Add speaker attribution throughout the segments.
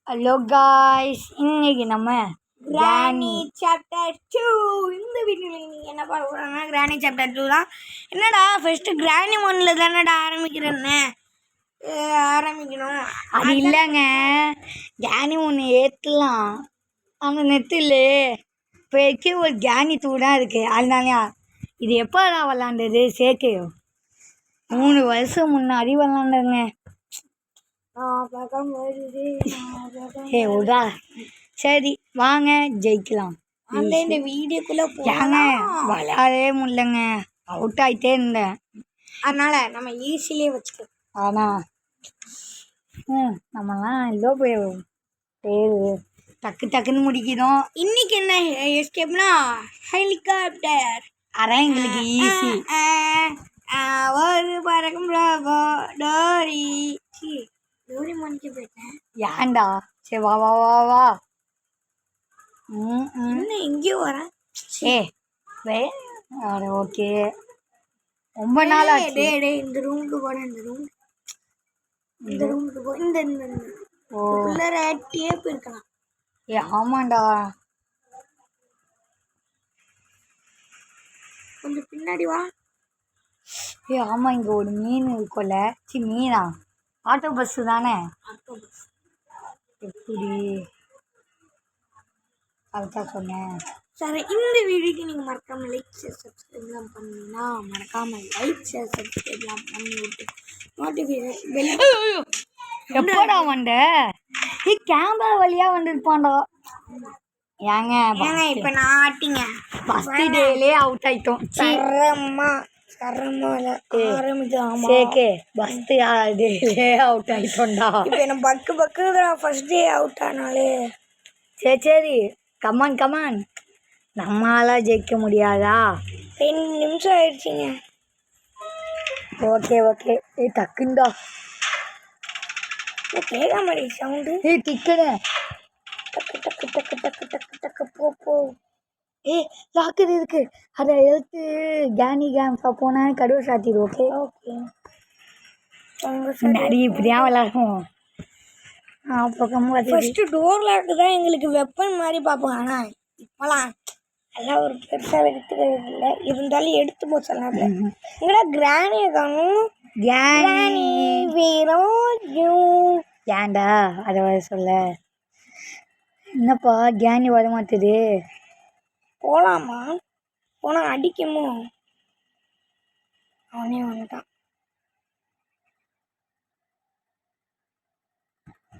Speaker 1: Hello guys, இன்னைக்கு நம்ம
Speaker 2: கிராணி சாப்டர் 2 இந்த வீடியோவில் நீங்கள் என்ன பார்க்க போகிறாங்கன்னா கிராணி சாப்டர் 2 தான். என்னடா ஃபஸ்ட்டு கிராணி 1ல் தானடா ஆரம்பிக்கணும்.
Speaker 1: அது இல்லைங்க, கிராணி 1 ஏற்றலாம். அந்த நெட்டில் இப்போக்கி ஒரு கிராணி 2 தான் இருக்குது. அதனாலயா இது எப்போ நான் விளாண்டது சேர்க்கு 3 வருஷம் முன்னாடி விளாண்டங்க. உடா சரி வாங்க ஜெயிக்கலாம்.
Speaker 2: இந்த வீடியோக்குள்ளே
Speaker 1: ஏங்க விளையாடவே முடியலங்க, அவுட் ஆகிட்டே இருந்தேன்.
Speaker 2: அதனால் நம்ம ஈஸிலே வச்சுக்கலாம்.
Speaker 1: ஆனால் நம்மலாம் எல்லோ பேர் டக்குன்னு முடிக்கிறோம்.
Speaker 2: இன்னைக்கு என்ன எஸ்கேப்னா ஹெலிகாப்டர்.
Speaker 1: அதான் எங்களுக்கு ஈஸி.
Speaker 2: ஒரு பறக்கும் டோரி மணிக்கு போயிட்டேன்.
Speaker 1: ஏன்டா சரி வா வா வா வா.
Speaker 2: இன்னும் எங்கேயும் வரேன்.
Speaker 1: ஓகே, ரொம்ப நாள் ஆச்சு.
Speaker 2: இந்த ரூமுக்கு போனேன். இந்த ரூமுக்கு போ. இந்த டேப் இருக்கலாம்.
Speaker 1: ஆமாண்டா,
Speaker 2: கொஞ்சம் பின்னாடி வா.
Speaker 1: ஆமாம், இங்கே ஒரு மீன் இருக்கும்ல. மீனா ஆட்டோ பஸ்ஸு தானே? எப்படி கரெக்டாக சொன்னேன்.
Speaker 2: சரி, இந்த வீடியோக்கு நீங்கள் மறக்காமல் லைக் ஷேர் சப்ஸ்கிரைப்லாம் பண்ணிங்கன்னா மறக்காமல் லைக் ஷேர் சப்ஸ்கிரைப்லாம் பண்ணி விட்டு நோட்டிஃபிகேஷன் பெல்.
Speaker 1: எப்படா வந்த? கேமரா வழியாக வந்துருப்பான்டா. ஏங்க
Speaker 2: இப்போ நான் ஆட்டிங்க
Speaker 1: ஃபஸ்ட் டேலே அவுட் ஆகிட்டோம். அவுட் ஆகிட்டோம்டா.
Speaker 2: இப்போ என்ன பக்கு ஃபர்ஸ்ட் டே அவுட் ஆனாலே.
Speaker 1: சரி கமான் நம்மளால ஜெயிக்க முடியாதா?
Speaker 2: 2 நிமிஷம் ஆயிடுச்சுங்க.
Speaker 1: ஓகே டக்குண்டா.
Speaker 2: கேட்க மாட்டேங்குது சவுண்டு.
Speaker 1: டிக்கனு டக்கு போ. லாக்கர் இருக்கு, அதை எடுத்து கேம்ஸா போனா கடுவை சாத்திடு. ஓகே நிறைய இப்படியா விளாடுவோம்.
Speaker 2: ஃபர்ஸ்ட் டோர் லாக்கு தான் எங்களுக்கு வெப்பன் மாதிரி பார்ப்போம். ஆனால் இப்போலாம் எல்லாம் ஒரு பெருசாக எடுத்துக்கிறது இல்லை. இருந்தாலும் எடுத்து போச்சலாம். எங்கடா கிராணியை காணும்.
Speaker 1: கிராணி
Speaker 2: வேணும்.
Speaker 1: ஏன்டா அதை வர சொல்ல? என்னப்பா கிராணி வர மாட்டுது.
Speaker 2: போகலாமா? போனால் அடிக்குமோ? அவனே வந்துட்டான்.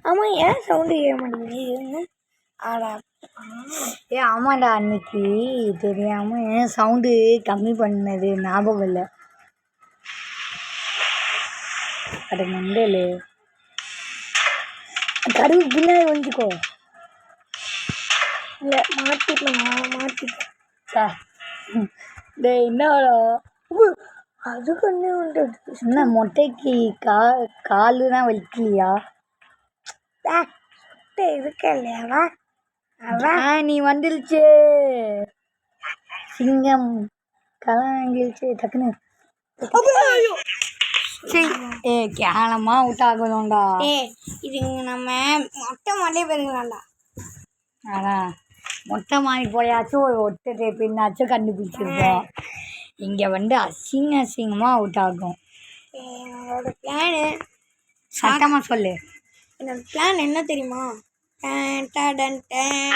Speaker 2: ஆமாம், ஏன் சவுண்டு கேட்க மாட்டேங்குது?
Speaker 1: ஆமாண்டா, அன்னைக்கு தெரியாமல் சவுண்டு கம்மி பண்ணது ஞாபகம் இல்லை. அது மண்டல் கருவு பின்னாடி வந்துக்கோ.
Speaker 2: இல்லை மாட்டிட்டேன்.
Speaker 1: என்னடா
Speaker 2: அது கொண்டு உண்டு.
Speaker 1: என்ன மொட்டைக்கு காலு தான் வலிக்கலையா?
Speaker 2: இருக்க இல்லையாவா?
Speaker 1: அதான் நீ வந்துருச்சு. சிங்கம் கலங்கிருச்சு டக்குன்னு. கேளமா அவுட் ஆகணும்டா.
Speaker 2: இது நம்ம மொட்டை மாட்டே போயிருக்கலாம்டா.
Speaker 1: ஆனால் மொட்டை மாறி போயாச்சும் ஒரு ஒட்டை பின்னாச்சும் கண்டுபிடிச்சிருப்போம். இங்கே அசிங்கமாக அவுட் ஆகும்.
Speaker 2: என்னோட பிளானு
Speaker 1: சட்டமாக சொல்லு.
Speaker 2: என்னோட பிளான் என்ன தெரியுமா?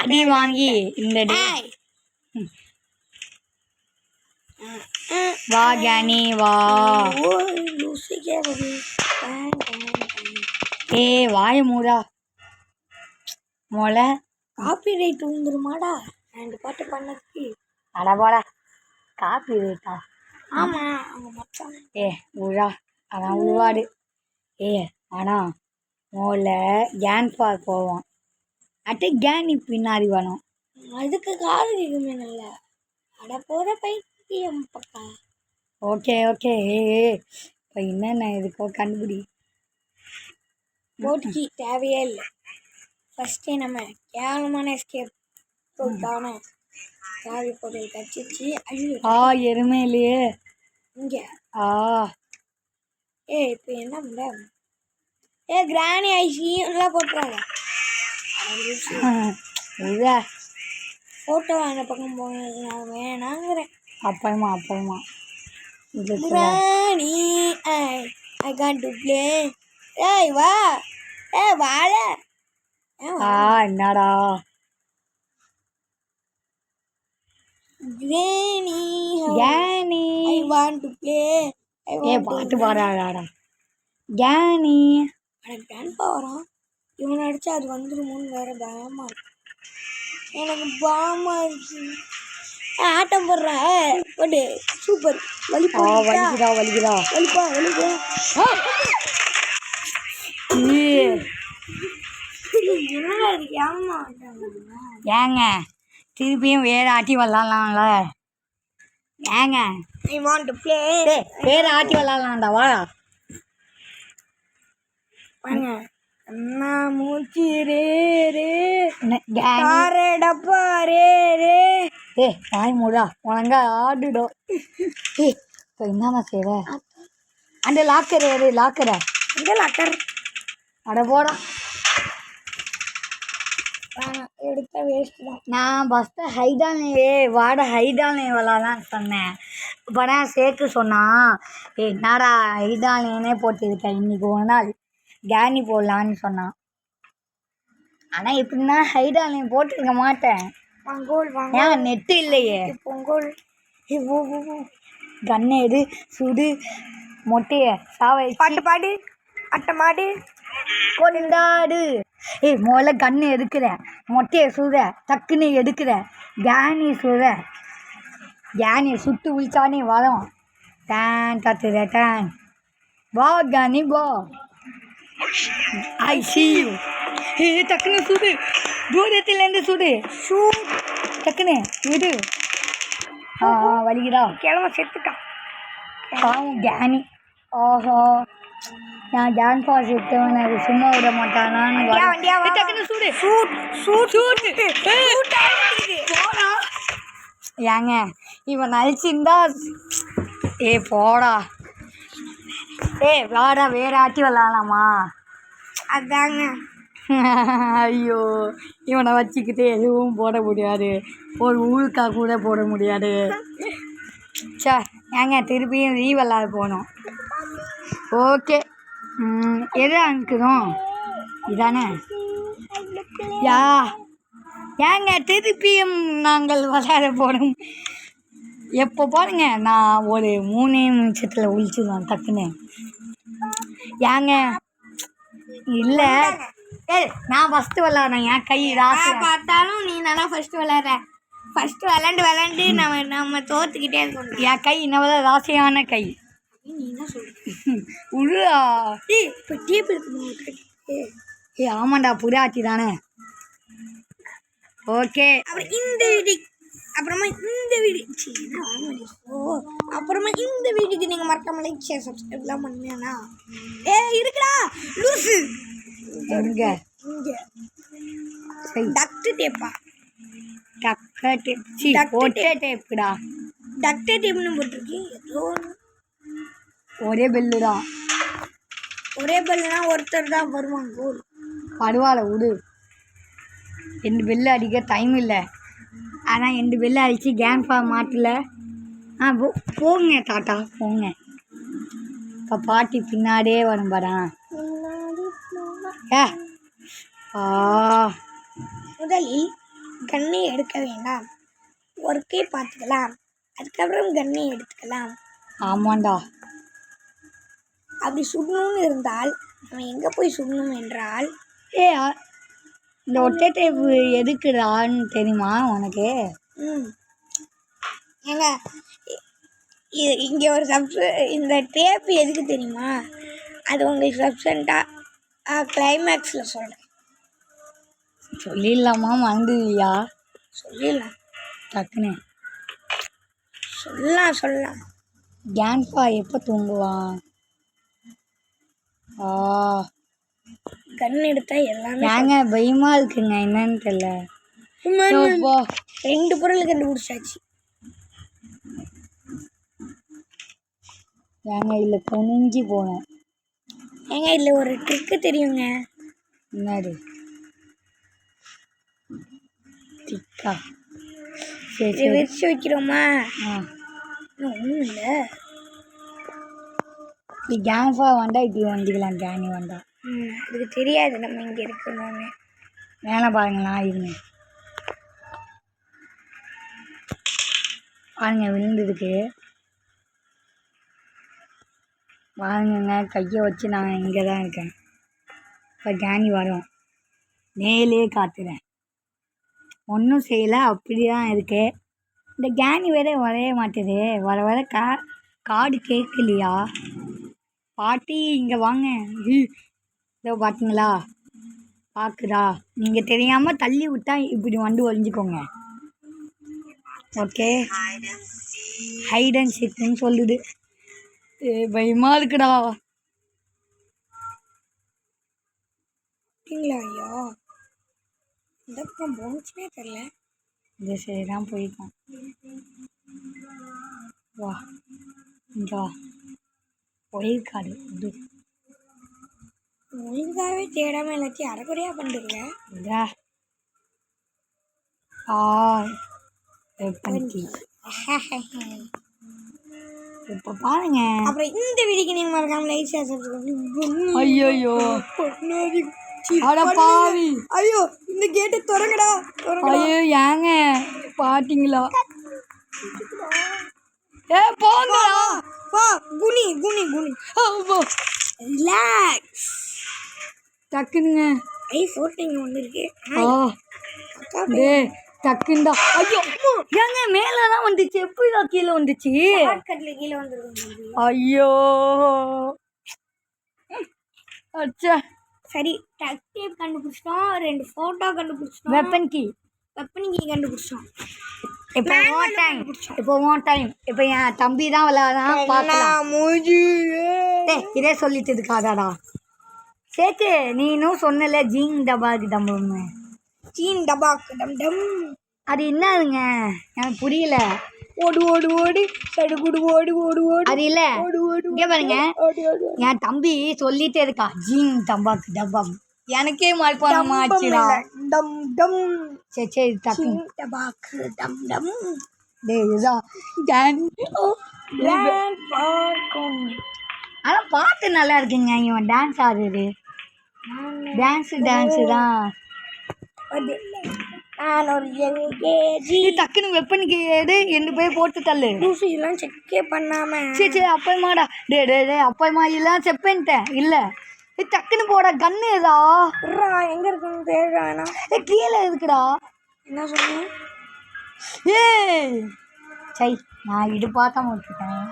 Speaker 1: அடி வாங்கி இந்த வா கேனி வா. வாய மூடா மொளை.
Speaker 2: காப்பி ரைட் விழுந்துருமாடா 2 பாட்டு பண்ணதுக்கு.
Speaker 1: அடபாடா, காப்பி ரேட்டா?
Speaker 2: ஆமாம், அவங்க மச்சான்.
Speaker 1: உழா அதான் உருவாடு. ஆனால் மோல கேன் பார்க் போவோம். கேனி பின்னாடி வேணும்.
Speaker 2: அதுக்கு காது கேட்குமே நல்ல. அட போகிற பைத்தியம் பக்கா.
Speaker 1: ஓகே இப்போ என்னென்ன இருக்கோ கண்டுபிடி.
Speaker 2: போட்டிக்கு தேவையே இல்லை. ஃபஸ்ட்டே நம்ம கேவலமான எஸ்கேப் போட்டான தேவை பொருள் கச்சிச்சு.
Speaker 1: எருமே இல்லையே
Speaker 2: இங்கே. இப்போ என்ன பண்ண? கிராணி ஐசி எல்லாம் போட்டுறாங்க. லூசு
Speaker 1: இதா
Speaker 2: ஃபோட்டோ அந்த பக்கம் போனது நான் வேணாங்கிறேன்.
Speaker 1: அப்பயமா இது
Speaker 2: ராணி ஐ காண்ட் டு ப்ளே. ஏய் வா, ஏய் வாழ.
Speaker 1: என்னடா
Speaker 2: கிரேனி
Speaker 1: கேனி
Speaker 2: ஐ வாண்ட் டு ப்ளே.
Speaker 1: பாட்டு பாடாடா கேனி.
Speaker 2: எனக்கு கிராண்ட்பா வரான். இவனை அடிச்சா அது வந்துருமோன்னு வேற பயமா இருக்கு. எனக்கு பயமா இருக்கு. ஆட்டம் போடுறேன் போட்டு சூப்பர். வலிப்பா
Speaker 1: வலிக்குதா
Speaker 2: வலிப்பா. என்னடா இருக்கு ஏமா
Speaker 1: ஏங்க திருப்பியும் வேற ஆட்டி விளாட்லாம்ல ஏங்க.
Speaker 2: I want to play.
Speaker 1: வேற ஆட்டி விளாட்லாம்டா வா.
Speaker 2: வாங்க அண்ணா மூச்சு ரே ரே
Speaker 1: கேனி
Speaker 2: காரே டப்பா ரே ரே.
Speaker 1: வாய் மூடா உனங்க ஆடுடும். இப்போ என்னம்மா செய்ற அந்த லாக்கரை
Speaker 2: இந்த லாக்கர்
Speaker 1: அட போடா.
Speaker 2: எடுத்த வேஸ்ட் தான்.
Speaker 1: நான் ஃபஸ்ட்டு ஹைடானே ஹைடானே விளாட்லான்னு சொன்னேன். இப்போ நான் சேர்க்க சொன்னான். என்னடா ஹைடானே போட்டிருக்கேன் இன்னைக்கு ஒரு நாள் கேனி போடலான்னு சொன்னான். ஆனால் எப்படின்னா ஹைடானே போட்டிருக்க மாட்டேன்.
Speaker 2: பொங்கல் வாங்க
Speaker 1: ஏன் நெட்டு இல்லையே.
Speaker 2: பொங்கல்
Speaker 1: கண்ணை எடு சுடு மொட்டைய சாவை
Speaker 2: பாட்டு அட்டை மாடு
Speaker 1: கொண்டாடு. முதல்ல கண்ணு எடுக்கிற மொட்டையை சுட டக்குன்னு எடுக்கிற கேனி சுட்டு விழிச்சானே வரோம். டேன் தத்துற டேன் வா கேனி வா. ஐ சி யூ. டக்குன்னு சுடு தூரத்துலேருந்து சுடு டக்குன்னு விடு. வலிக்குதா
Speaker 2: கிழமை செத்துட்டான்.
Speaker 1: பாவம் கேனி. ஆஹா நான் டான்ஸா செத்தவன் அது சும்மா விட மாட்டானான்னு டக்குன்னு ஏங்க இவன் நடிச்சிருந்தா போடா. வாடா வேற ஆட்டி விளாட்லாமா.
Speaker 2: அதாங்க
Speaker 1: ஐயோ இவனை வச்சுக்கிட்டு எதுவும் போட முடியாது. ஒரு ஊருக்கா கூட போட முடியாது. ஏங்க திருப்பியும் விளாட போகணும். ஓகே எது அனுக்குதும் இதானே ஏங்க திருப்பியும் நாங்கள் விளையாட போனோம். எப்போ பாருங்க நான் ஒரு 3 நிமிஷத்தில் ஒழிச்சிடுவேன் டக்குன்னு. ஏங்க இல்லை நான் ஃபஸ்ட்டு விளாட்றேன். என் கை ராசி
Speaker 2: பார்த்தாலும் நீ நல்லா ஃபஸ்ட்டு விளாட்ற. ஃபஸ்ட்டு விளாண்டு நம்ம தோற்றுக்கிட்டே இருக்கணும்.
Speaker 1: என் கை இன்னும் ராசியான கை.
Speaker 2: நீ என்ன சொல்ற
Speaker 1: உள்ளா
Speaker 2: இப்போ டீப் இருக்கு.
Speaker 1: ஆமாண்டா புதாச்சி தானே. ஓகே
Speaker 2: அப்புறம் இந்த வீடு அப்புறமா இந்த வீடு அப்புறமா இந்த வீட்டுக்கு நீங்கள் மறக்காம லைக் ஷேர் சப்ஸ்கிரைப்லாம் பண்ணீங்கன்னா இருக்குடா லூஸு
Speaker 1: எங்க
Speaker 2: இங்கே டக்ட் டேப்பா
Speaker 1: டேப்புடா
Speaker 2: டக்ட் டேப்னு போட்டிருக்கு. ஏதோ
Speaker 1: ஒரே பெல்லுடா.
Speaker 2: ஒரே பெல்லுனா ஒருத்தர் தான் வருவாங்க.
Speaker 1: பரவாயில்ல விடு. 2 பெல்லு அடிக்க டைம் இல்லை. ஆனால் 2 பெல்லு அடித்து கேன்ஃபா மாட்டல. போங்க தாத்தா போங்க. இப்போ பாட்டி பின்னாடியே வரும் பாடா.
Speaker 2: முதலில் கண்ணை எடுக்க வேண்டாம். ஒர்க்கை பார்த்துக்கலாம். அதுக்கப்புறம் கண்ணை எடுத்துக்கலாம்.
Speaker 1: ஆமாண்டா.
Speaker 2: அப்படி சுடணும்னு இருந்தால் நம்ம எங்கே போய் சுடணும் என்றால்
Speaker 1: இந்த ஒட்டை டேப்பு எதுக்குடான்னு தெரியுமா உனக்கு?
Speaker 2: ஏங்க இங்கே ஒரு இந்த டேப்பு எதுக்கு தெரியுமா? அது உங்களுக்கு சப்சென்ட்டாக கிளைமேக்ஸில் சொல்கிறேன்.
Speaker 1: சொல்லிடலாமா மறந்துவியா?
Speaker 2: சொல்லிடலாம்
Speaker 1: டக்குன்னு
Speaker 2: சொல்லலாம்.
Speaker 1: கேன்ஃபா எப்போ தூங்குவான்?
Speaker 2: கண் எடுத்தா எல்லாமே
Speaker 1: ஏங்க பயமா இருக்குங்க. என்னன்னு தெரியல.
Speaker 2: 2 பொருள் கண்டுபிடிச்சாச்சு.
Speaker 1: ஏங்க இல்லை குனிஞ்சி போனேன்.
Speaker 2: ஏங்க இல்லை ஒரு ட்ரிக்கு தெரியுங்க.
Speaker 1: என்னது? ஆ சரி
Speaker 2: இதை
Speaker 1: சரி
Speaker 2: வச்சு வைக்கிறோமா?
Speaker 1: ஆ
Speaker 2: ஒன்றும் இல்லை.
Speaker 1: இப்படி கேங்ஃபாக வந்தால் இப்படி வந்துக்கலாம் கேனி வந்தால்.
Speaker 2: அதுக்கு தெரியாது நம்ம இங்கே இருக்கணும்னு.
Speaker 1: மேலே பாருங்களா இருங்க பாருங்க விழுந்ததுக்கு பாருங்க கையை வச்சு நான் இங்கே தான் இருக்கேன். இப்போ கேனி வரும் மேலே காத்துறேன் ஒன்றும் செய்யலை அப்படி தான் இருக்கு. இந்த கேனி வேற வரைய மாட்டேது. வர வர காடு கேட்கலையா? பாட்டி இங்கே வாங்க. இதோ பார்த்தீங்களா பார்க்குதா? நீங்கள் தெரியாமல் தள்ளி விட்டா இப்படி வந்து ஒழிஞ்சிக்கோங்க. ஓகே ஹைட் அண்ட் சீக்னு சொல்லுது. பயமாக இருக்குடா.
Speaker 2: அப்படிங்களா ஐயா? இந்த பக்கம் போனுச்சுனே தெரில.
Speaker 1: இந்த சரி தான் போயிருக்கோம். வா இங்கே வா போயிருக்காது இது
Speaker 2: ஒழுங்காகவே தேடாமல் எல்லாத்தையும் அரைக்குறையாக பண்ணுறீங்க.
Speaker 1: இதா வெப்பன்கி இப்போ பாருங்க.
Speaker 2: அப்புறம் இந்த வீடியோக்கு நீங்கள் மறக்காம லைக் ஷேர் சப்ஸ்கிரைப்.
Speaker 1: ஐயோ அட பாவி.
Speaker 2: ஐயோ இந்த கேட்டை திறங்கடா.
Speaker 1: ஐயோ ஏங்க பாத்தீங்களா? போங்கடா.
Speaker 2: வா குனி குனி குனி. ரிலாக்ஸ்.
Speaker 1: டக்குனுங்க.
Speaker 2: 14 ஒன்று இருக்கு.
Speaker 1: டக்குண்டா. ஐயோ ஏங்க மேலே தான் வந்துச்சு. எப்படிதான் கீழே வந்துச்சு?
Speaker 2: கட்டில் கீழே வந்துருக்கு.
Speaker 1: ஐயோ அச்சா.
Speaker 2: சரி டக் டேப் கண்டுபிடிச்சிட்டோம். 2 ஃபோட்டோ கண்டுபிடிச்சிட்டோம்.
Speaker 1: வெப்பன் கீ
Speaker 2: கண்டுபிடிச்சிட்டோம்.
Speaker 1: இப்போ உன் டைம். இப்போ என் தம்பி தான் விளையாடான் பார்க்கலாம். இதே சொல்லிட்டு இருக்காதாடா. சேத்து நீ இன்னும் சொன்னல ஜீன் டபாக்கு தம்புன்னு.
Speaker 2: ஜீன் டபாக்கு டம் டம்.
Speaker 1: அது என்னதுங்க எனக்கு புரியல.
Speaker 2: ஓடு ஓடு ஓடு சடுகுடு ஓடு ஓடு ஓடு.
Speaker 1: அது இல்லை
Speaker 2: ஓடு
Speaker 1: இங்கே பாருங்க. என் தம்பி சொல்லிட்டே இருக்கா ஜீன் டபாக்கு டபாக்கு. எனக்கே மறுப்பானமா ஆச்சுடா.
Speaker 2: டம் டம்.
Speaker 1: சரி சரி டக்கு
Speaker 2: டபாக்கு டம் டம்.
Speaker 1: இதுதான் ஆனால் பாட்டு நல்லா இருக்குங்க. இவன் டான்ஸ் ஆடுறது டான்ஸு தான்.
Speaker 2: நான் ஒரு எல்கேஜி.
Speaker 1: டக்குன்னு வெப்பனுக்கு எடு என்று போய் போட்டு தள்ளு.
Speaker 2: இதெல்லாம் செக்கே பண்ணாம.
Speaker 1: சரி அப்பயமாடா. டே அப்பயமா எல்லாம் செக் பண்ணிட்டேன். இல்லை டக்குன்னு போடா. கன்னு ஏதா
Speaker 2: எங்க இருக்குன்னு தேட வேணாம்.
Speaker 1: கீழே இருக்குடா.
Speaker 2: என்ன சொன்னேன்?
Speaker 1: சரி நான் இது பார்த்தா முடிச்சுட்டேன்.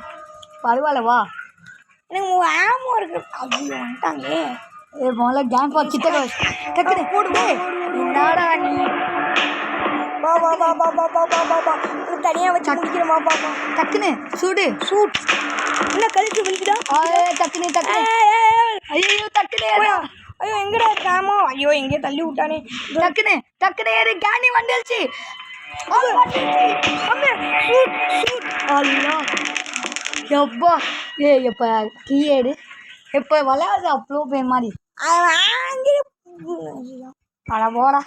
Speaker 1: பரவாயில்ல வா.
Speaker 2: எனக்கு ஆமோ இருக்கு. அப்படி வந்துட்டாங்களே.
Speaker 1: முதல்ல கேம் கிட்ட டக்குனு போடுவே. என்னடா நீ
Speaker 2: வா வா வா வா வா வா வா வா வா. தனியாக வச்சு முடிக்கிறோமா பாப்பா.
Speaker 1: டக்குனு சூடு
Speaker 2: சூட். என்ன கழிச்சு விழுக்குதா?
Speaker 1: டக்குனு டக்குனு. ஐயோ டக்குனு.
Speaker 2: ஐயோ எங்கடா இருக்காமோ? ஐயோ எங்கேயோ தள்ளி விட்டானே.
Speaker 1: டக்குனு டக்குனு ஏறி கேனி வந்துடுச்சு. ஐயோ எப்பா எப்போ கீயேடு இப்போ விளையாடு அவ்வளோ பேர் மாதிரி அட போடா.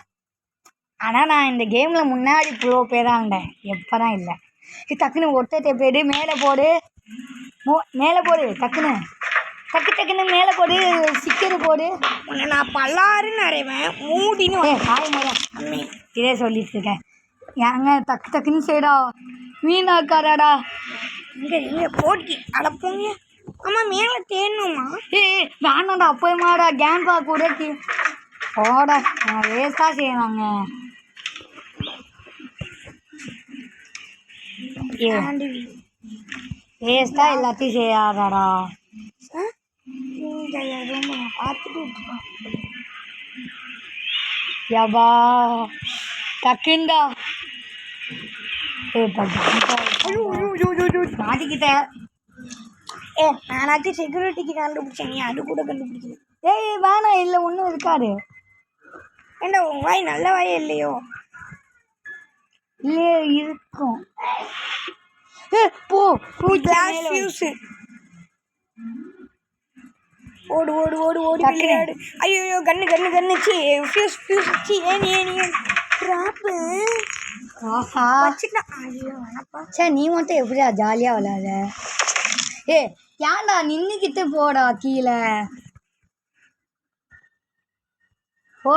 Speaker 1: ஆனால் நான் இந்த கேமில் முன்னாடி இவ்வளோ பேராக இருந்தேன். எப்போ தான் இல்லை. டக்குன்னு ஒட்டத்தை போய்டு மேலே போடு. மேலே போடு. டக்குன்னு டக்குன்னு மேலே போடு. சிக்கரு போடு.
Speaker 2: நான் பல்லாருன்னு அறைவேன் மூடின்னு
Speaker 1: காய முறை இதே சொல்லிட்டு இருக்கேன். ஏங்க டக்குன்னு செய்டா. மீனாக்காராடா.
Speaker 2: இங்கே போட்டி அடப்போங்க. ஆமாம் மேலே தேடணுமா?
Speaker 1: வேணாண்டா. அப்போமாடா கேம்பா கூட போடா. நான் வேஸ்ட்டாக செய்யலாங்க. வேஸ்ட்டாக எல்லாத்தையும் செய்யாதாடா.
Speaker 2: பார்த்துட்டு
Speaker 1: யபா டக்குண்டா. மாட்டிக்கிட்ட.
Speaker 2: நானாச்சும் செக்யூரிட்டிக்கு கண்டுபிடிச்சேன். நீ அது கூட கண்டுபிடிக்கல.
Speaker 1: வேணாம். இல்லை ஒன்றும் இருக்காது.
Speaker 2: ஏண்டா உன் வாய் நல்ல வாயே இல்லையோ?
Speaker 1: இல்லையே இருக்கும். போ
Speaker 2: ஃபியூஸு. ஓடு ஓடு ஓடு ஓடி விளையாடு. ஐயோ கண்ணு கண்ணு கண்ணு. See fuse fuse. See any drop.
Speaker 1: ஆஹா
Speaker 2: வச்சுட்டேன். ஐயோ வேணப்பா.
Speaker 1: சே நீ மட்டும் எப்படியா ஜாலியாக விளாட? ஏ ஏன்டா நின்றுக்கிட்டு போடா கீழே. ஓ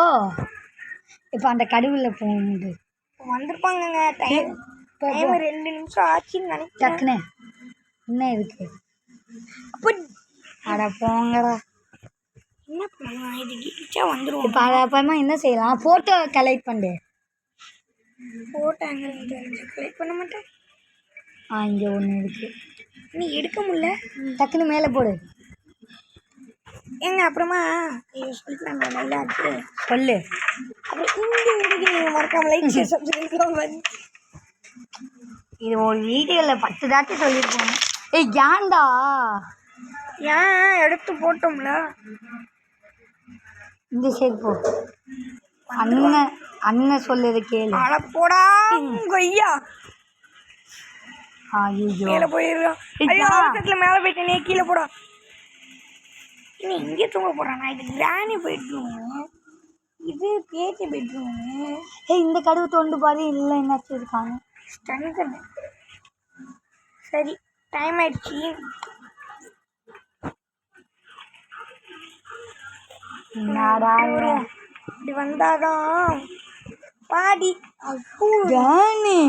Speaker 1: இப்போ அந்த கடவுளில் போகுது.
Speaker 2: வந்திருப்பாங்கங்க. டைம் 2 நிமிஷம் ஆச்சுன்னு நினைக்கிறேன்.
Speaker 1: டக்குனே என்ன இருக்கு?
Speaker 2: அப்போ
Speaker 1: அட போங்கடா.
Speaker 2: என்ன பண்ணலாம்? இது கிழிச்சா வந்துடும்.
Speaker 1: இப்போ அதை அப்புறமா என்ன செய்யலாம்? ஃபோட்டோ கலெக்ட் பண்ணு.
Speaker 2: ஃபோட்டோ அங்கே கலெக்ட் பண்ண மாட்டேன்.
Speaker 1: இங்கே ஒன்று இருக்கு.
Speaker 2: நீ எடுக்க முடியல.
Speaker 1: டக்குன்னு மேலே போடு.
Speaker 2: ஏங்க அப்புறமா ஐயோ சொல்லிக்கலாம் டைலாக்கு
Speaker 1: சொல்லு.
Speaker 2: அப்புறம் இங்கே எடுக்க நீங்கள் மறக்காம லைக் ஷேர் சப்ஸ்கிரைப் பண்ணி.
Speaker 1: இது ஒரு வீடியோவில் 10 தாட்டி சொல்லியிருப்போம். ஏய் ஏன்டா?
Speaker 2: ஏன் எடுத்து போட்டோம்ல.
Speaker 1: இந்த சைடு போ. அண்ணன் சொல்லுது கேளு.
Speaker 2: அழப்போடா கொய்யா.
Speaker 1: ஐயோ
Speaker 2: கீழே போயிடுறோம். ஐயோ அவசரத்தில் மேலே போயிட்டு நீ கீழே போடா. நீ இங்கே தூங்க போகிறானா? இது கிராணி பெட்ரூமு, இது பேச்சு பெட்ரூமு.
Speaker 1: ஏய் இந்த கதவு தொண்டு பாரு. இல்லை என்னாச்சும் இருக்காங்க.
Speaker 2: ஸ்டன். சரி டைம் ஆயிடுச்சு.
Speaker 1: என்னடா
Speaker 2: இப்படி வந்தாதான் பாடி
Speaker 1: ஜானி.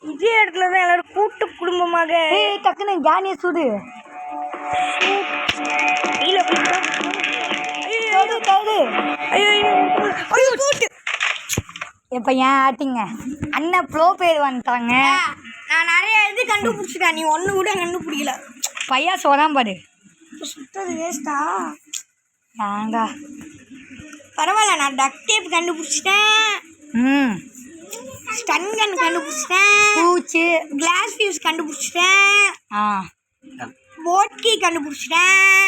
Speaker 2: இதே இடத்துல தான் எல்லாரும் கூட்டு குடும்பமாக.
Speaker 1: ஏய் டக்குன்னு ஜானியை சுடு.
Speaker 2: கீழே போயிட்டா. ஐயோ கூட்டு.
Speaker 1: இப்போ ஏன் ஆட்டிங்க? அண்ணன் ப்ளோ பேர் வந்துட்டாங்க.
Speaker 2: நான் நிறைய இது கண்டுபிடிச்சிட்டேன். நீ ஒன்று கூட கண்டுபிடிக்கல.
Speaker 1: பையா சொதான் பாரு.
Speaker 2: சுத்தது வேஸ்டா.
Speaker 1: ஏண்டா
Speaker 2: பரவாயில்ல, நான் டக் டேப் கண்டுபிடிச்சிட்டேன். ஸ்டன் கன் கண்டுபிடிச்சிட்டேன்.
Speaker 1: பூச்சி
Speaker 2: கிளாஸ் ஃபியூஸ் கண்டுபிடிச்சிட்டேன். போட்கி கண்டுபிடிச்சிட்டேன்.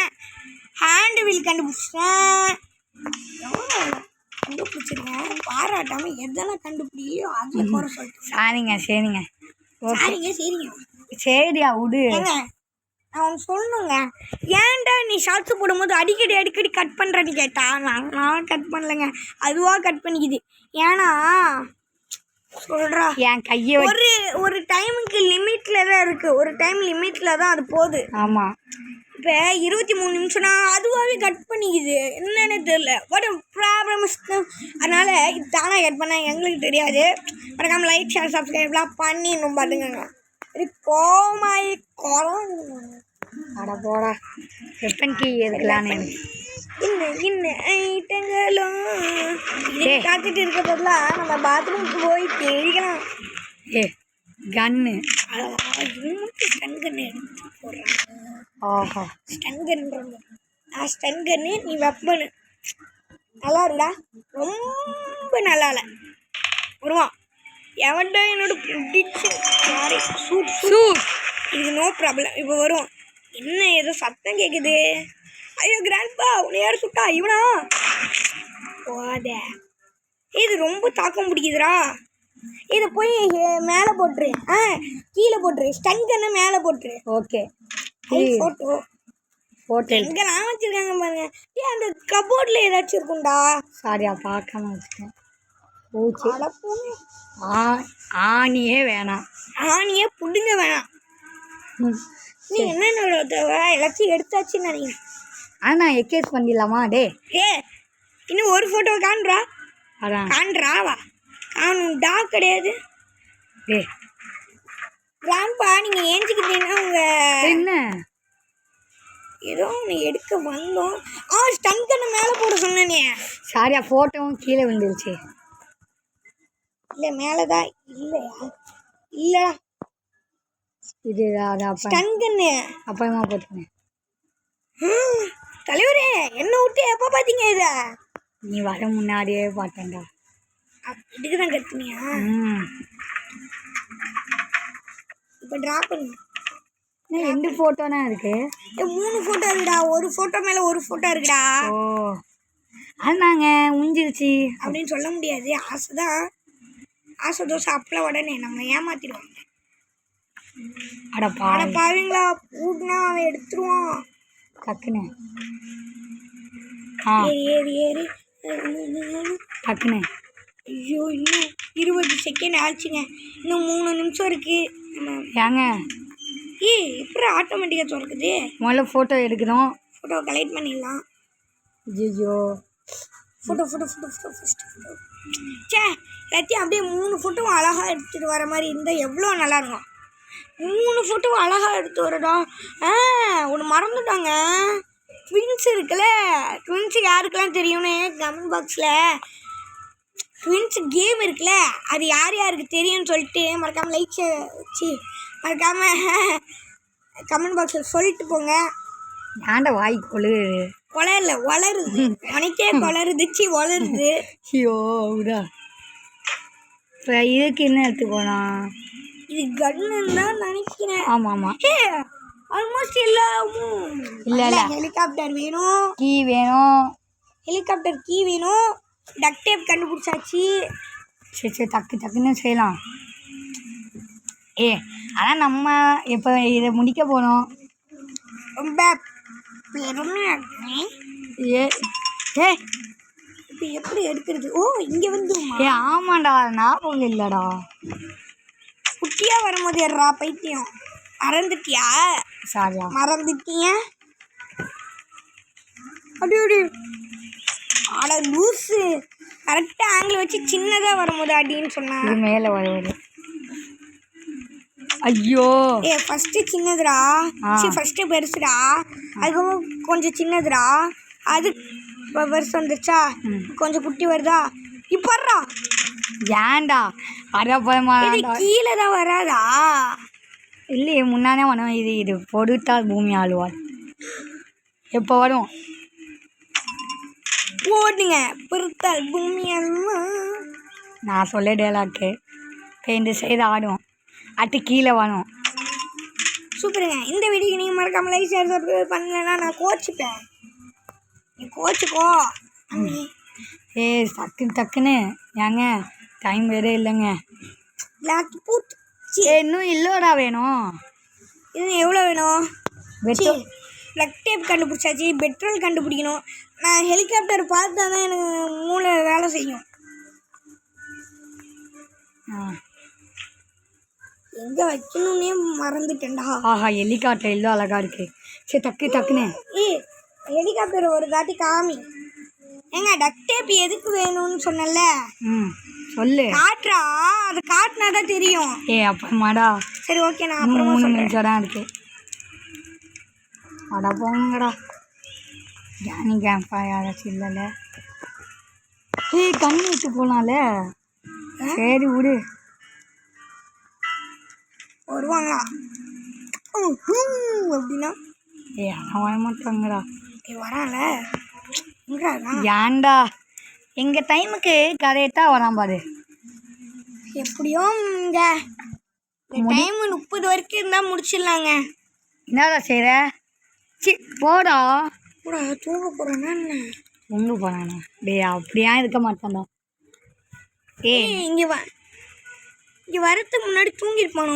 Speaker 2: ஹேண்ட் வீல் கண்டுபிடிச்சிட்டேன். கண்டுபிடிச்சிருக்கேன். பாராட்டாமல் எதெல்லாம் கண்டுபிடிக்கலையோ அதில் போகிற சொல்லிட்டு.
Speaker 1: சரிங்க சரிங்க
Speaker 2: சரிங்க சரிங்க
Speaker 1: சரியா விடு.
Speaker 2: ஏங்க நான் ஒன்று சொல்லணுங்க. ஏன்டா நீ ஷார்ட்ஸ் போடும்போது அடிக்கடி கட் பண்ணுறேன்னு கேட்டா நான் கட் பண்ணலைங்க. அதுவாக கட் பண்ணிக்குது. ஏன்னா சொல்கிறா
Speaker 1: என் கையை
Speaker 2: ஒரு டைமுக்கு லிமிட்டில் தான் இருக்குது. ஒரு டைம் லிமிட்டில் தான் அது போகுது.
Speaker 1: ஆமாம்.
Speaker 2: இப்போ 23 நிமிஷம்னா அதுவாகவே கட் பண்ணிக்குது. என்னன்னு தெரியல. What problem. அதனால் இது தானாக கட் பண்ணால் எங்களுக்கு தெரியாது. மறக்காம லைக் ஷேர் சப்ஸ்கிரைப்லாம் பண்ணிடணும் பார்த்துக்கோங்க. இது கோமாயி குரம்.
Speaker 1: அட போடா. வெப்பன் கீ எதுக்கலான்னு
Speaker 2: இன்னும் ஐட்டங்களும் காத்துட்டு இருக்க பதிலாக நம்ம பாத்ரூமுக்கு போய் தேடிக்கலாம்.
Speaker 1: ஏ கன்னு.
Speaker 2: ஸ்டன் கன்னு எடுத்து போடுறாங்க.
Speaker 1: ஆஹா
Speaker 2: ஸ்டன் கன்றாங்க. ஸ்டன் கன்னு நீ வெப்பனு. நல்லா இருந்தா ரொம்ப நல்லா இல்லை. வருவான் எவன்டா என்னோட பிடிச்சி சாரி சூட் இதுக்கு நோ ப்ராப்ளம். இப்போ வரும். என்ன ஏதோ சத்தம் கேட்குது. ஐயோ கிராண்ட்பா உன்னை யார் சுட்டா? இவனா? போத. இது ரொம்ப தாக்கம் பிடிக்குதுரா. இதை போய் மேலே போட்டுரு. கீழே போட்டுரு. ஸ்டன் கன்னை மேலே போட்டுரு.
Speaker 1: ஓகே.
Speaker 2: ஃபோட்டோ எங்கெல்லாம் வச்சுருக்காங்க பாருங்க. அந்த கபோர்டில் ஏதாச்சும் இருக்கும்டா.
Speaker 1: சாரியா பார்க்காம வச்சுக்கேன். பூச்சி ஆணியே வேணாம்.
Speaker 2: ஆணியே புடுங்க வேணாம். நீ என்னோட எல்லாத்தையும் எடுத்தாச்சுன்னு நினைக்கிறேன்.
Speaker 1: ஆனால் எக்கேஸ் பண்ணிடலாமா?
Speaker 2: இன்னும் ஒரு ஃபோட்டோ காண்றா.
Speaker 1: அதான்
Speaker 2: காண்றாவா காணும்டா கிடையாது. கிராண்ட்பா நீங்கள் ஏஞ்சிக்கிட்டீங்கன்னா உங்கள்
Speaker 1: என்ன
Speaker 2: ஏதோ ஒன்று எடுக்க வந்தோம். ஸ்டன் கண்ணை மேலே போட சொன்னே.
Speaker 1: சாரியா ஃபோட்டோவும் கீழே விழுந்துருச்சு.
Speaker 2: இல்லை மேலே தான் இல்லையா? இல்லைடா
Speaker 1: இது
Speaker 2: ஸ்டன் கண்ணு
Speaker 1: அப்புறமா போட்டுனேன்.
Speaker 2: தலைவரே என்ன விட்டு எப்போ பார்த்தீங்க இதை?
Speaker 1: நீ வர முன்னாடியே பார்த்தேன்டா.
Speaker 2: இதுக்கு தான் கத்துனியா? இப்போ ட்ரா பண்ணு.
Speaker 1: 2 ஃபோட்டோனா இருக்கு.
Speaker 2: 3 ஃபோட்டோ இருக்குடா. ஒரு ஃபோட்டோ மேலே ஒரு ஃபோட்டோ இருக்குடா.
Speaker 1: ஓ அதாங்க உஞ்சிருச்சு
Speaker 2: அப்படின்னு சொல்ல முடியாது. ஆசை தோசை அப்பளம் உடனே நம்ம ஏமாத்திடுவாங்க.
Speaker 1: அட
Speaker 2: பாவீங்களா பூட்னா அவன் எடுத்துருவான்
Speaker 1: டக்குன்னு.
Speaker 2: ஏறி
Speaker 1: டக்குன்னு.
Speaker 2: ஐயோ இன்னும் 20 செகண்ட் ஆச்சுங்க. இன்னும் 3 நிமிஷம் இருக்குது.
Speaker 1: ஏங்க
Speaker 2: எப்படி ஆட்டோமேட்டிக்காக திறக்குது?
Speaker 1: முதல்ல ஃபோட்டோ எடுக்கணும்.
Speaker 2: ஃபோட்டோ கலெக்ட் பண்ணிடலாம்.
Speaker 1: ஐயோ
Speaker 2: ஃபோட்டோ ஃபஸ்ட்டு ஃபோட்டோ. சே எல்லாத்தையும் அப்படியே 3 ஃபோட்டோவும் அழகாக எடுத்துகிட்டு வர மாதிரி இருந்தால் எவ்வளோ நல்லாயிருக்கும். 3 ஃபோட்டோவும் அழகாக எடுத்து வரடா. ஒன்று மறந்துட்டாங்க. ட்வின்ஸ் இருக்குல்ல, ட்வின்ஸு யாருக்கெல்லாம் தெரியும்னு கமெண்ட் பாக்ஸில் ட்வின்ஸ் கேம் இருக்குல்ல, அது யார் யாருக்கு தெரியும்னு சொல்லிட்டு மறக்காமல் மறக்காமல் கமெண்ட் பாக்ஸில் சொல்லிட்டு போங்க.
Speaker 1: ஏன்டா வாய் கொழு
Speaker 2: கொளரல வளருது, உனக்கே கொளருதுச்சு வளருது.
Speaker 1: ஐயோ உடா. இப்போ இதுக்கு என்ன எடுத்து போகலாம்?
Speaker 2: இது கன்னு தான் நினைக்கிறேன்.
Speaker 1: ஆமாம் ஆமாம்.
Speaker 2: ஆல்மோஸ்ட் எல்லாமும்
Speaker 1: இல்லை
Speaker 2: ஹெலிகாப்டர் வேணும்,
Speaker 1: கீ வேணும்.
Speaker 2: ஹெலிகாப்டர் கீ வேணும். டக் டேப் கண்டுபிடிச்சாச்சு.
Speaker 1: சரி டக்குன்னு செய்யலாம். ஆனால் நம்ம இப்போ இதை முடிக்க போகிறோம்.
Speaker 2: ரொம்ப பெருமையாக இருக்கேன்.
Speaker 1: ஏ
Speaker 2: இப்போ எப்படி எடுக்கிறது? ஓ இங்கே வந்து
Speaker 1: ஆமாண்டா, ஞாபகம் இல்லைடா.
Speaker 2: குட்டியாக வரும்போது ஏறா பைத்தியம். மறந்துட்டியா?
Speaker 1: சாரியா
Speaker 2: மறந்துட்டிய? அப்படி ஆட லூஸு. கரெக்டாக ஆங்கிள் வச்சு சின்னதாக வரும்போது அடின்னு சொன்னான்.
Speaker 1: இது மேலே வருவது. ஐயோ
Speaker 2: ஃபஸ்ட்டு சின்னதுடா, ஃபஸ்ட்டு பெருசுடா, அதுக்கப்புறம் கொஞ்சம் சின்னதுடா, அது பெருசு வந்துருச்சா, கொஞ்சம் குட்டி வருதா. இப்பறா
Speaker 1: ஏன்டா அரைப்பதமா
Speaker 2: கீழே தான் வராதா?
Speaker 1: இல்லையே முன்னாடியே வரும். இது பொறுத்தால் பூமி ஆளுவாள். எப்போ வரும்?
Speaker 2: போடுங்க பொறுத்தால் பூமி
Speaker 1: நான் சொல்ல டேலாக்கு பெயிண்ட் செய்து ஆடும். அடுத்து கீழே வரும்.
Speaker 2: சூப்பருங்க. இந்த வீடியோக்கு நீங்கள் மறக்காமல் லைக் ஷேர் சப்ஸ்கிரைப் பண்ணலைன்னா நான் கோச்சிப்பேன். நீ கோச்சிக்கோ.
Speaker 1: டக்குன்னு ஏங்க டைம் வேறு இல்லைங்க.
Speaker 2: பிளாக் பூட்
Speaker 1: இன்னும் இல்லோடா வேணும்.
Speaker 2: இன்னும் எவ்வளோ வேணும்?
Speaker 1: பெட்ரோல்
Speaker 2: பிளக் டேப் கண்டுபிடிச்சாச்சு. பெட்ரோல் கண்டுபிடிக்கணும். நான் ஹெலிகாப்டர் பார்த்தா தான் எனக்கு மூளை வேலை செய்யும். எங்கே வைக்கணும்னே மறந்துட்டேன்டா.
Speaker 1: ஆஹா ஹெலிகாப்டர் எல்லாம் அழகா இருக்கு. சரி டக்குன்னு
Speaker 2: ஹெலிகாப்டர் ஒரு காட்டி காமி. ஏங்க டக் டேப் எதுக்கு வேணும்னு சொன்னல?
Speaker 1: சொல்லு.
Speaker 2: காட்டுறா, அது காட்டினா தான் தெரியும்.
Speaker 1: அப்புறமாடா.
Speaker 2: சரி ஓகே, நான் அப்புறமா
Speaker 1: 3 நிமிஷம் தான் இருக்கு. அட போங்கடா. ஜானி கேம்பா யாராச்சும் இல்லைல்ல? கண்ணு விட்டு போகலாம்ல. சரி விடு.
Speaker 2: வருவாங்களா அப்படின்னா?
Speaker 1: அவன் வரமாட்டாங்கடா.
Speaker 2: வரான்ல.
Speaker 1: ஏன்டா எங்கள் டைமுக்கு கரெக்டாக வரான் பாரு.
Speaker 2: எப்படியோ இந்த டைம் 30 வரைக்கும் இருந்தால் முடிச்சிடலாங்க.
Speaker 1: என்னடா செய்கிற? போடா.
Speaker 2: கூட தூங்க போகிறேன்னா என்ன?
Speaker 1: தூங்க போகிறானா? அப்படியா இருக்க மாட்டான்டா.
Speaker 2: இங்கே வரத்துக்கு முன்னாடி தூங்கிருப்பானோ.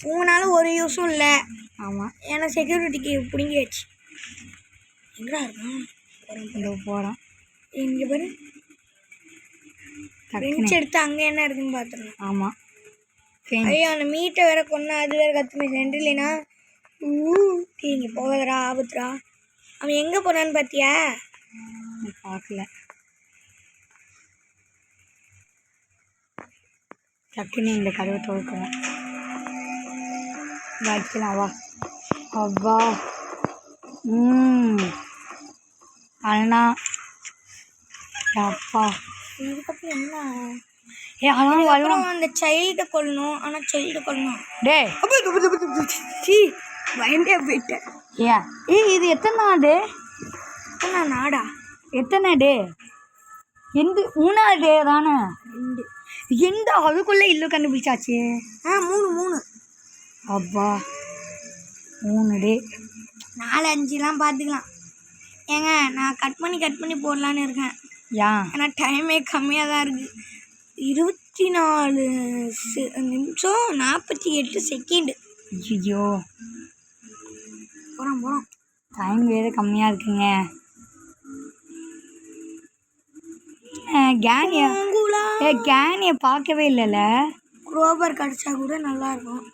Speaker 2: தூங்கினாலும் ஒரு யூஸும் இல்லை.
Speaker 1: ஆமாம்,
Speaker 2: ஏன்னா செக்யூரிட்டிக்கு பிடிங்கிடுச்சு. எங்கடா இருக்கான்?
Speaker 1: போகிறான்.
Speaker 2: இங்கே பாரு, பெஞ்ச் எடுத்து அங்கே என்ன இருக்குன்னு பார்த்துருங்க.
Speaker 1: ஆமாம்.
Speaker 2: ஐயோ அந்த மீட்டை வேற கொண்டா, அது வேற கத்துமே சென்று இல்லைன்னா இங்கே போகாதடா, ஆபத்துடா. அவன் எங்கே போனான்னு பார்த்தியா?
Speaker 1: பார்க்கல. டக்குன்னு இந்த கதவை துறக்குவேன். வைக்கலாம் வா. அவ்வா அண்ணா அப்பா.
Speaker 2: இதுக்கப்புறம் என்ன?
Speaker 1: ஆனால்
Speaker 2: அப்புறம் அந்த சைல்டை கொல்லணும். ஆனால் சைல்டை கொல்லணும். பயந்தே போயிட்டேன்.
Speaker 1: இது எத்தனை நாடு?
Speaker 2: நாடா?
Speaker 1: எத்தனை டே? 3வது டே தானே? 2 அதுக்குள்ளே இல்லை கண்டுபிடிச்சாச்சு.
Speaker 2: 3
Speaker 1: அப்பா 3 டே.
Speaker 2: 4 5 பார்த்துக்கலாம். ஏங்க நான் கட் பண்ணி போடலான்னு இருக்கேன். ஏன்னா டைமே கம்மியாக தான் இருக்குது. 24 நிமிஷம் 48 செகண்டு.
Speaker 1: ஐயோ
Speaker 2: போகிறோம்.
Speaker 1: டைம் வேறு கம்மியாக இருக்குங்க. கேனியா கேனியை பார்க்கவே இல்லைல்ல.
Speaker 2: குரோபர் கடிச்சா கூட நல்லா இருக்கும்.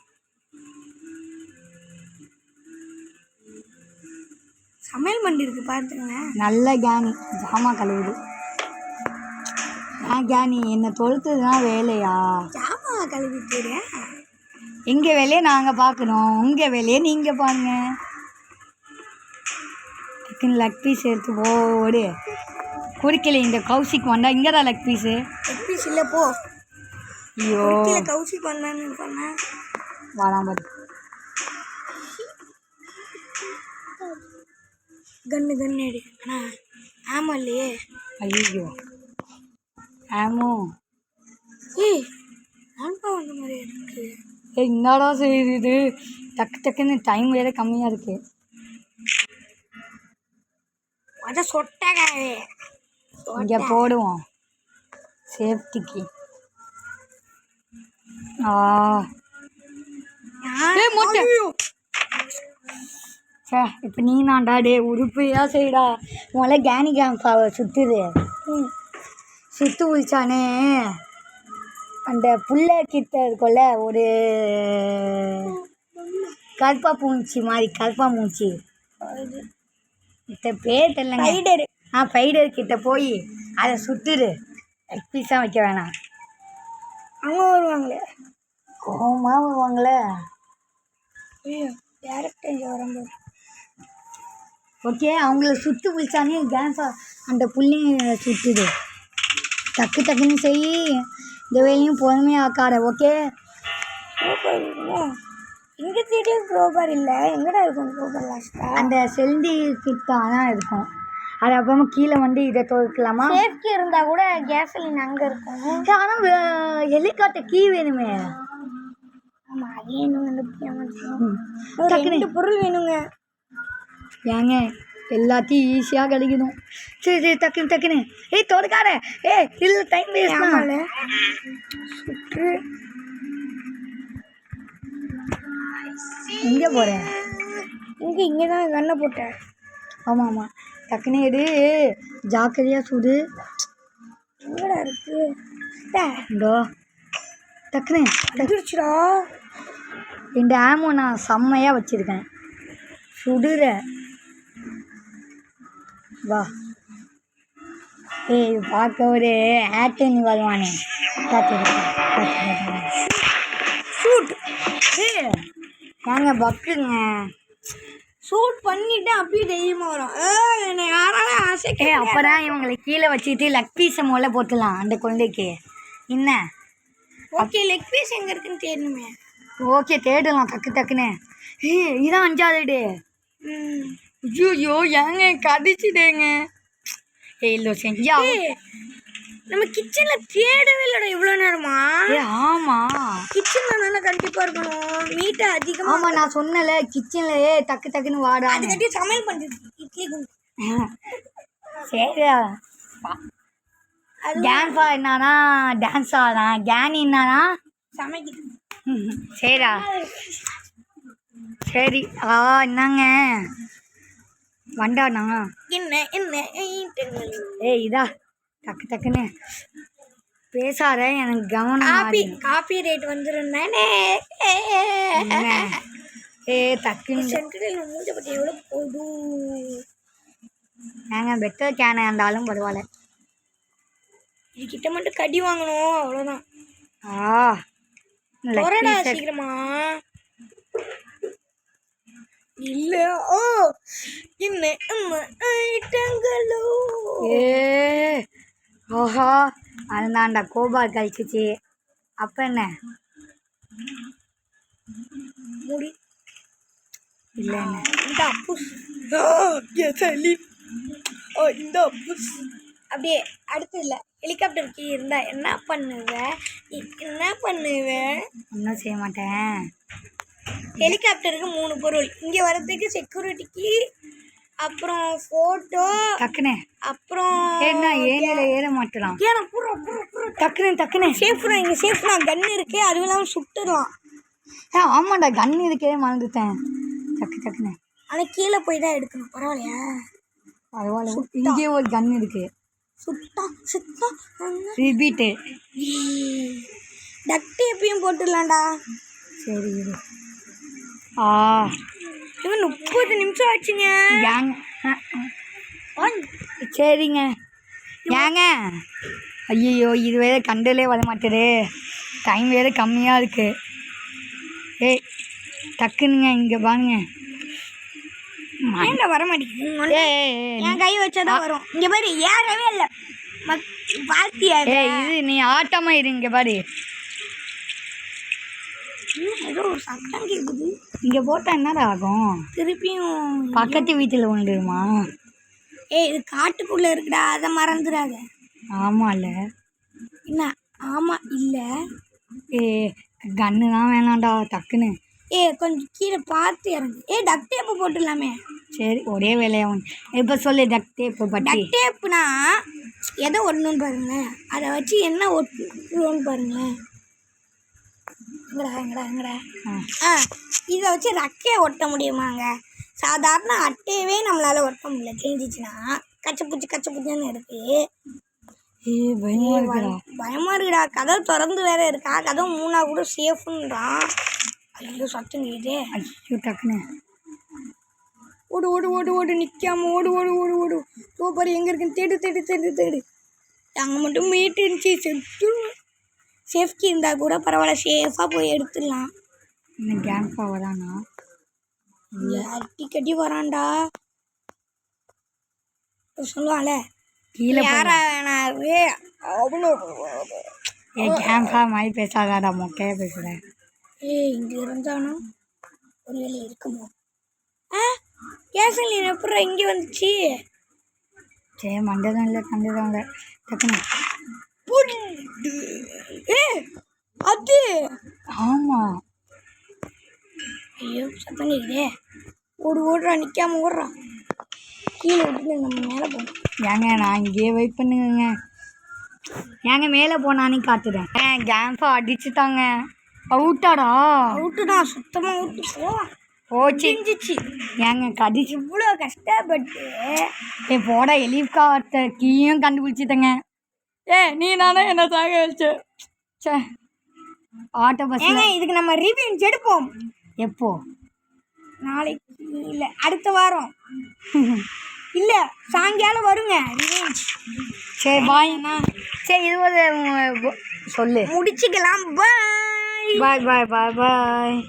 Speaker 2: சமையல் பண்ணி இருக்கு பார்த்துங்களேன்.
Speaker 1: நல்ல கேனி ஜாமா கழுவுது. கேனி என்ன தொழுத்துதான் வேலையா?
Speaker 2: ஜாமா கழுவிட்டு
Speaker 1: எங்கள் வேலையை நாங்கள் பார்க்கணும், உங்கள் வேலையை நீங்கள் பாருங்க. லக் பீஸ் எடுத்து போடு. குடிக்கல இந்த கௌசிக் வந்தா இங்கே தான் லக் பீஸு.
Speaker 2: லக் பீஸ் இல்லை போ.
Speaker 1: ஐயோ
Speaker 2: கௌசிக் வந்தான்னு சொன்னேன்.
Speaker 1: வாடாம் பாரு.
Speaker 2: கன்னு எடு. ஆமாம் இல்லையே.
Speaker 1: ஐயோ ஆமோ.
Speaker 2: ஏய் நான்பா வந்த மாதிரி இருக்கு.
Speaker 1: என்னடா செய்யுது? டக்குன்னு டைம் வேறு கம்மியாக இருக்கு.
Speaker 2: அதை சொட்டகாவே
Speaker 1: இங்கே போடுவோம் சேஃப்டிக்கு. இப்போ நீ நான்டா டே உருப்படியா செய்டா. முதல்ல கேனி கேம்பாவை சுற்றுது. சுற்று உழிச்சானே அந்த புல்லை கிட்ட இருக்கும்ல ஒரு கருப்பா பூச்சி மாதிரி. கருப்பா மூச்சி கிட்ட பேர் தெரியலங்க. ஃபைடர் கிட்ட போய் அதை சுட்டுரு. பீஸாக வைக்க வேணாம்.
Speaker 2: அவங்க வருவாங்களே
Speaker 1: கோவமாக வருவாங்களே.
Speaker 2: டேரக்டாக இங்கே வரும்போது
Speaker 1: ஓகே அவங்கள சுட்டு பிடிச்சானே கேன்ஸா அந்த புள்ளைங்க சுட்டுது. டக்குன்னு செய். இந்த வேலையும் பொறுமையாக ஆக்காட. ஓகே
Speaker 2: எங்கள் சீட்டையும் குரோபர் இல்லை. எங்கடா இருக்கும் குரோபர் லாஸ்ட்டாக?
Speaker 1: அந்த செல்டி கிட்ட தான் இருக்கும். அது அப்புறமா கீழே வந்து இதை துவைக்கலாமா?
Speaker 2: சேஃப்டி இருந்தால் கூட கேசலின் அங்கே இருக்கும்.
Speaker 1: ஆனால் ஹெலிகாப்டர் கீ வேணுமே.
Speaker 2: ஆமாம் அது வேணுங்க. ரெண்டு பொருள் வேணுங்க.
Speaker 1: ஏங்க எல்லாத்தையும் ஈஸியாக கிடைக்கணும். சரி டக்குன்னு ஏய் தொடக்கார. இல்லை டைம் வேஸ்ட்.
Speaker 2: சுற்று
Speaker 1: எங்கே போகிறேன்?
Speaker 2: இங்கே தான் கண்ணை போட்டேன்.
Speaker 1: ஆமாம் டக்குன்னு எடு. ஜாக்கிரதையாக சுடு.
Speaker 2: எங்கடா இருக்கு?
Speaker 1: இந்தோ டக்குன்னு
Speaker 2: வந்துருச்சுடா.
Speaker 1: இந்த ஆமோ நான் செம்மையாக வச்சுருக்கேன். சுடுற வா. பார்க்க ஒரு ஆட்டனி வருவானே.
Speaker 2: ஷூட்
Speaker 1: ஏங்க பக்குங்க.
Speaker 2: ஷூட் பண்ணிவிட்டு அப்படியே தைரியமாக வரும். என்னை யாரால ஆசை.
Speaker 1: அப்போதான் இவங்களை கீழே வச்சுக்கிட்டு லக் பீஸை முதல்ல போட்டுடலாம் அந்த குழந்தைக்கு. என்ன
Speaker 2: ஓகே லெக் பீஸ் எங்கே இருக்குன்னு தேடணுமே.
Speaker 1: ஓகே தேடலாம் டக்குன்னு. இதான் 5வது டே. ஐயோ ஏங்க கடிச்சிட்டேங்க. இல்லை செஞ்சா
Speaker 2: நம்ம கிச்சனில் தேடவே இல்லைடா இவ்வளோ நேரமா.
Speaker 1: ஆமாம்
Speaker 2: கிச்சனில் தானே கண்டிப்பாக இருக்கணும். மீட்டை அதிகமாக.
Speaker 1: ஆமாம் நான் சொன்னல கிச்சனில் டக்குன்னு வாடா.
Speaker 2: அது கட்டி சமையல் பண்ணுறது இட்லி குண்டு.
Speaker 1: சரியா டான்ஸா என்னன்னா டான்ஸ் ஆடுறான். கேனி என்னன்னா
Speaker 2: சமைக்குது.
Speaker 1: சரிடா சரி. என்னங்க வண்டாண்ணா
Speaker 2: என்ன
Speaker 1: இதா டக்குன்னு பேசாத. எனக்கு கவனம்.
Speaker 2: காப்பி ரேட் வந்துருந்தானே.
Speaker 1: டக்குன்னு
Speaker 2: சென்ட்ரல் மூஞ்ச பற்றி எவ்வளோ போதும்.
Speaker 1: ஏங்க பெட்டர் கேனை இருந்தாலும் பரவாயில்ல.
Speaker 2: இதுக்கிட்ட மட்டும் கடி வாங்கணும் அவ்வளோதான். சீக்கிரமா இல்ல. என்ன ஐட்டங்களோ.
Speaker 1: ஓஹோ அதுதான்டா கோபால் கழிச்சிச்சு. அப்போ என்ன
Speaker 2: முடி
Speaker 1: இல்லை
Speaker 2: இந்த அப்புஸ். இந்த அப்புஸ் அப்படியே அடுத்து இல்லை. ஹெலிகாப்டர் கீ இருந்தால் என்ன பண்ணுவேன்?
Speaker 1: ஒன்றும் செய்ய மாட்டேன்.
Speaker 2: ஹெலிகாப்டருக்கு 3 பொருள். இங்கே வரதுக்கு செக்யூரிட்டிக்கு, அப்புறம் ஃபோட்டோ
Speaker 1: டக்குன்னு,
Speaker 2: அப்புறம்
Speaker 1: என்ன ஏனில் ஏற மாட்டலாம். டக்குன்னு
Speaker 2: சேஃப்னா இங்கே சேஃப்னா கன் இருக்குது. அதுவும் இல்லாமல் சுட்டுடலாம்.
Speaker 1: ஆமாண்டா கன் இருக்கே மறந்துட்டேன். டக்குன்னு
Speaker 2: ஆனால் கீழே போய் தான் எடுக்கணும். பரவாயில்லையா?
Speaker 1: பரவாயில்ல. இங்கே ஒரு கன் இருக்குது.
Speaker 2: சுத்தம்
Speaker 1: ரிப்பீட்டு.
Speaker 2: டக்ட் எப்பயும் போட்டுடலாம்டா.
Speaker 1: சரி இரு. ஆ
Speaker 2: இவன் 30 நிமிஷம் ஆச்சுங்க.
Speaker 1: ஏங்க சரிங்க ஏங்க. ஐயோ இது வேறு கண்டலே வர மாட்டேது. டைம் வேறு கம்மியாக இருக்குது. ஏய் டக்குனுங்க இங்கே பாருங்க.
Speaker 2: ஏன்டா வர மாட்டேங்குது? என் கை வச்சாதான் வரும். இங்க பாரு ஏறவே இல்லை. பாத்தியா?
Speaker 1: இது நீ ஆட்டமா இரு. இங்கே பாரு
Speaker 2: ஏதோ ஒரு சத்தம் கேட்குது.
Speaker 1: இங்கே போட்டால் என்னடா ஆகும்?
Speaker 2: திருப்பியும்
Speaker 1: பக்கத்து வீட்டில் விழுந்துருமா?
Speaker 2: இது காட்டுக்குள்ள இருக்குடா, அதை மறந்துடாத.
Speaker 1: ஆமாம்ல.
Speaker 2: என்ன ஆமா இல்லை?
Speaker 1: கன்று தான் வேணாம்டா டக்குன்னு.
Speaker 2: கொஞ்சம் கீழே பார்த்து இறங்கு. டக் டேப்பு போட்டுடலாமே.
Speaker 1: சரி ஒரே வேலையாகும். இப்போ சொல்லு டக் டேப்பு பற்றி.
Speaker 2: டக் டேப்புனா எதை ஒட்டணும்னு பாருங்களேன். அதை வச்சு என்ன ஒட்டுன்னு பாருங்களேன். எங்கடா இதை வச்சு ரக்கையை ஒட்ட முடியுமாங்க? சாதாரண அட்டையவே நம்மளால ஒட்ட முடியல. கிழிஞ்சிச்சுன்னா கச்சப்புச்சுன்னு இருக்கு. பயமா இருக்குடா. கதவு திறந்து வேற இருக்கா. கதவு மூணா கூட சேஃப்ன்றான். ஐயோ சத்தம் கேக்குதே.
Speaker 1: ஐயோ டக்குன்னு
Speaker 2: ஓடு நிக்காம ஓடு. பாரு எங்க இருக்குன்னு தேடு. அங்க மட்டும் மீட்டு இருந்துச்சு. செத்து சேஃப்டி இருந்தா கூட பரவாயில்ல. சேஃபா போய் எடுத்துடலாம்.
Speaker 1: இன்னும் கேம்ப்பா வரானா?
Speaker 2: கட்டி வரான்டா. சொல்லுவான்ல
Speaker 1: கீழே
Speaker 2: யாரா வேணாவே அவ்வளோ.
Speaker 1: கேம்ப்பா மாதிரி பேசாதாடா, மொக்கையா பேசுகிறேன்.
Speaker 2: இங்க இருந்தானா ஒரு வேலை இருக்குமோ? கேசல் எப்படி இங்கே வந்துச்சு?
Speaker 1: சரி மண்டதம் இல்லை டக்குன்னு.
Speaker 2: அது
Speaker 1: ஆமாம்.
Speaker 2: ஐயோ சத்தம் கேக்குதே. ஓடுறான் நிற்காம ஓடுறான். கீழே விட்டு நம்ம மேலே போகணும்.
Speaker 1: ஏங்க நான் இங்கேயே வெயிட் பண்ணுங்க. ஏங்க மேலே போனானே காட்டுறேன். கேம்ப்பா அடிச்சுட்டாங்க. அவுட்டாடா?
Speaker 2: அவுட்டுடா, சுத்தமாக அவுட்டு.
Speaker 1: போச்சு. ஏங்க கடிச்சு
Speaker 2: இவ்வளோ கஷ்டப்பட்டு
Speaker 1: போட எலீஃப் கார்ட்ட கீயும் கண்டுபிடிச்சிட்டங்க. நீ நானே என்ன சாக வச்ச. சே ஆட்டோ பஸ்.
Speaker 2: இதுக்கு நம்ம ரிவெஞ்ச் எடுப்போம்.
Speaker 1: எப்போ?
Speaker 2: நாளைக்கு இல்லை, அடுத்த வாரம். இல்லை சாயங்காலம் வருங்க ரிவெஞ்ச்.
Speaker 1: சரி பாய்ண்ணா. சரி இது ஒரு சொல்லு
Speaker 2: முடிச்சுக்கலாம். பாய்.
Speaker 1: பாய்.